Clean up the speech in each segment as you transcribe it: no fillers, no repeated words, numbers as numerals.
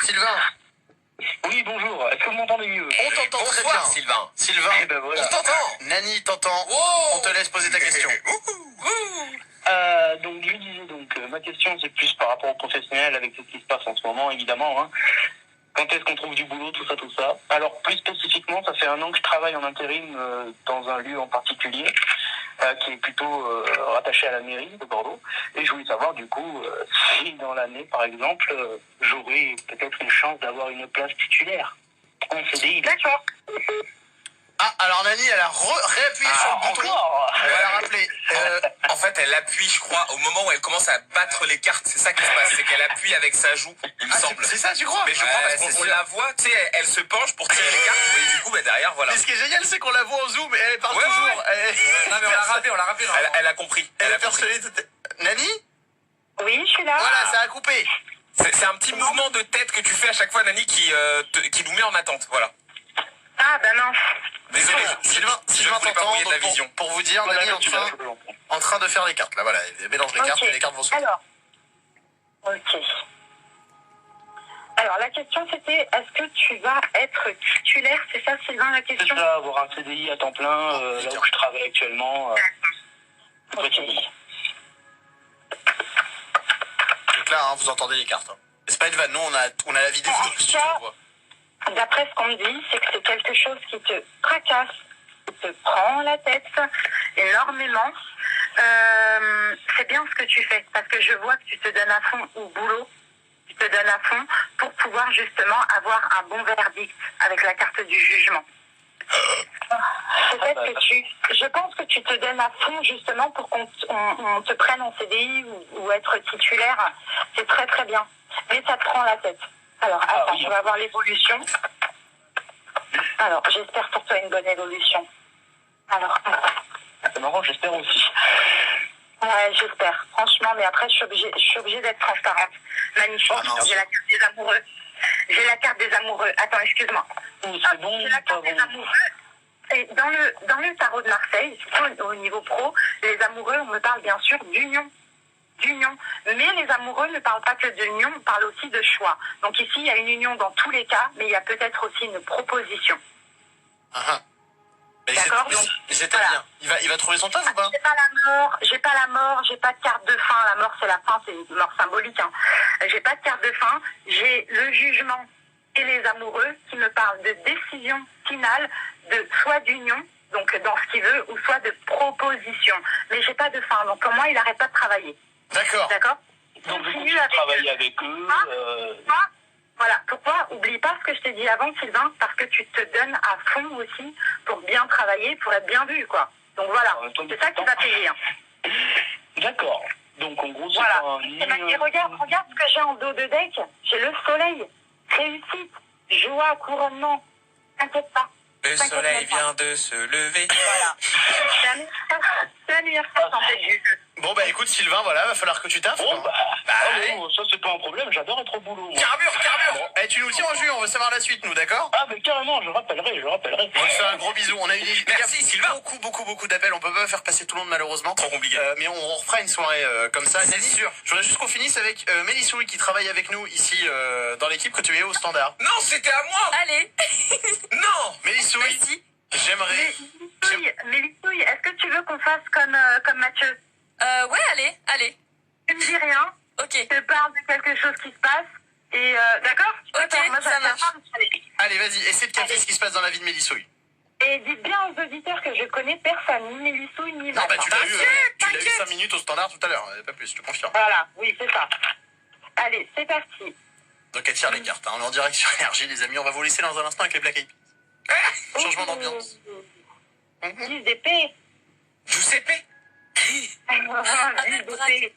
Sylvain. Oui, bonjour. Est-ce que vous m'entendez mieux? On t'entend très Bonsoir, bien. Sylvain. Sylvain, Eh ben voilà. On t'entend. Nani t'entend. Oh. On te laisse poser ta question. Donc, je disais, ma question, c'est plus par rapport au professionnel avec ce qui se passe en ce moment, évidemment. Hein. Quand est-ce qu'on trouve du boulot, tout ça, tout ça. Alors, plus spécifiquement, ça fait 1 an que je travaille en intérim dans un lieu en particulier, qui est plutôt rattaché à la mairie de Bordeaux. Et je voulais savoir, du coup, si dans l'année, par exemple, j'aurais peut-être une chance d'avoir une place titulaire en CDI. D'accord. Ah, alors Nani, elle a réappuyé sur le bouton. Encore. On va la rappeler. En fait, elle appuie, je crois, au moment où elle commence à battre les cartes. C'est ça qui se passe, c'est qu'elle appuie avec sa joue, il me semble. C'est ça, tu crois? Mais je crois parce qu'on la voit, tu sais, elle se penche pour tirer les cartes. Et du coup, derrière, voilà. Mais ce qui est génial, c'est qu'on la voit en zoom et elle parle toujours. Ouais. Non, mais on l'a rappelé. Elle a compris. Elle est persuadée. Nani? Oui, je suis là. Voilà, ça a coupé. C'est un petit mouvement de tête que tu fais à chaque fois, Nani, qui nous met en attente. Voilà. Ah, bah non. Désolé, Sylvain je voulais pas t'entend. brouiller de la Donc vision. pour vous dire, Nani en train de faire les cartes. Là, voilà, elle mélange les cartes et les cartes vont se. Alors, ok. Alors, la question c'était, est-ce que tu vas être titulaire? C'est ça, Sylvain, la C'est question? ça, avoir un CDI à temps plein, là où je travaille actuellement. Ok. Donc là, hein, vous entendez les cartes. Hein. C'est pas une vanne, nous on a la vidéo. Si tu le vois. D'après ce qu'on me dit, c'est que c'est quelque chose qui te tracasse, qui te prend la tête énormément. C'est bien ce que tu fais, parce que je vois que tu te donnes à fond au boulot, tu te donnes à fond pour pouvoir justement avoir un bon verdict avec la carte du jugement. Peut-être que je pense que tu te donnes à fond justement pour qu'on te prenne en CDI ou être titulaire. C'est très très bien, mais ça te prend la tête. Alors, attends, je vais avoir l'évolution. Alors, j'espère pour toi une bonne évolution. Alors, C'est marrant, j'espère aussi. ouais, j'espère. Franchement, mais après, je suis obligée d'être transparente. Magnifique. J'ai la carte des amoureux. J'ai la carte des amoureux. Attends, excuse-moi. C'est bon, j'ai la carte des amoureux. Et dans le tarot de Marseille, surtout au niveau pro, les amoureux, on me parle bien sûr d'union. Mais les amoureux ne parlent pas que de l'union, on parle aussi de choix. Donc ici, il y a une union dans tous les cas, mais il y a peut-être aussi une proposition. D'accord. C'est-à-dire, il va trouver son taf ou pas? J'ai pas la mort, j'ai pas de carte de fin. La mort, c'est la fin, c'est une mort symbolique. Hein. J'ai pas de carte de fin. J'ai le jugement et les amoureux qui me parlent de décision finale, de soit d'union, donc dans ce qu'il veut, ou soit de proposition. Mais j'ai pas de fin. Donc pour moi, il n'arrête pas de travailler. D'accord. Donc je continue à travailler avec eux. Voilà. Pourquoi? Oublie pas ce que je t'ai dit avant, Sylvain, parce que tu te donnes à fond aussi pour bien travailler, pour être bien vu, quoi. Donc voilà, c'est ça qui va payer. Hein. D'accord. Donc en gros, c'est voilà. pas Et regarde ce que j'ai en dos de deck. J'ai le soleil, réussite, joie, couronnement. T'inquiète pas. Le soleil vient de se lever. Voilà. C'est l'anniversaire en fait du jeu. Bon bah écoute Sylvain, voilà, va falloir que tu taffes. Bon ça c'est pas un problème, j'adore être au boulot. Moi. Carbure. Bon, tu nous tiens en jus, on veut savoir la suite nous, d'accord? Ah mais carrément, je rappellerai. On te fait un gros bisou. On a eu Merci Sylvain. beaucoup d'appels, on peut pas faire passer tout le monde malheureusement. Trop compliqué. Mais on refera une soirée comme ça. C'est sûr. Je voudrais juste qu'on finisse avec Mélissouille qui travaille avec nous ici dans l'équipe que tu es au standard. Non, c'était à moi. Allez. Non. Mélissouille, Merci. j'aimerais... Mélissouille, est-ce que tu veux qu'on fasse comme Mathieu? Ouais, allez. Tu me dis rien. Ok. Je te parle de quelque chose qui se passe. Et d'accord? Ok, ça marche. Allez, vas-y, essaie de capter ce qui se passe dans la vie de Mélissouille. Et dites bien aux auditeurs que je connais personne, ni Mélissouille, ni Non, bah Vincent. tu l'as eu T'inquiète. 5 minutes au standard tout à l'heure, pas plus, je te confirme. Voilà, oui, c'est ça. Allez, c'est parti. Donc elle tire les cartes, hein. On est en direct sur Énergie les amis, on va vous laisser dans un instant avec les Black Eyed Peas. Changement d'ambiance. 10 d'épée. Giuseppe. 10 d'épée.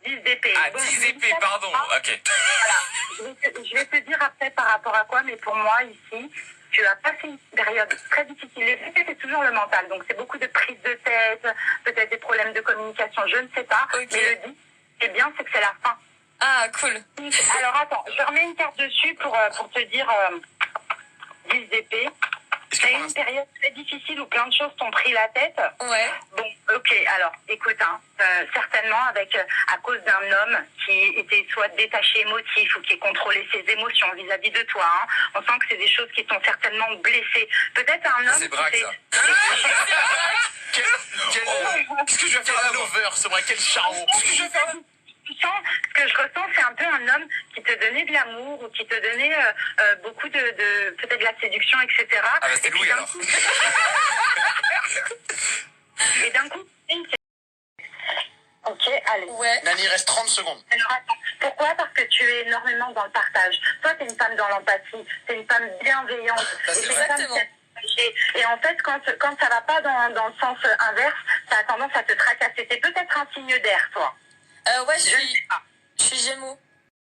10 d'épée. Ah, Bon, 10 épées, pardon. Ok. Voilà. Je vais te dire après par rapport à quoi, mais pour moi, ici, tu as passé une période très difficile. L'effet, c'est toujours le mental. Donc, c'est beaucoup de prise de tête, peut-être des problèmes de communication, je ne sais pas. Ok. Mais le 10, c'est bien, c'est que c'est la fin. Ah, cool. Alors, attends, je remets une carte dessus pour te dire 10 d'épée. Est-ce que T'as eu pour une l'instant- période très difficile où plein de choses t'ont pris la tête. Ouais. Bon, ok, alors, écoute, hein, certainement à cause d'un homme qui était soit détaché émotif ou qui contrôlait ses émotions vis-à-vis de toi. Hein. On sent que c'est des choses qui t'ont certainement blessé. Peut-être un homme C'est Braque, qui ça. Quel Qu'est-ce que je vais faire quel là, moi? lover, c'est vrai, quel charron. Qu'est-ce que je vais faire là? Ce que je ressens, c'est un peu un homme qui te donnait de l'amour ou qui te donnait beaucoup peut-être de la séduction, etc. Ah bah c'était Et puis Louis d'un alors. coup- Et d'un coup, ok, allez. Ouais. Nani, il reste 30 secondes. Alors attends, pourquoi? Parce que tu es énormément dans le partage. Toi, t'es une femme dans l'empathie, t'es une femme bienveillante. Ça, c'est Et t'es une vrai. femme Exactement. et en fait, quand ça va pas dans le sens inverse, ça a tendance à te tracasser. T'es peut-être un signe d'air, toi. Ouais, Je ne sais pas. je suis Gémeaux.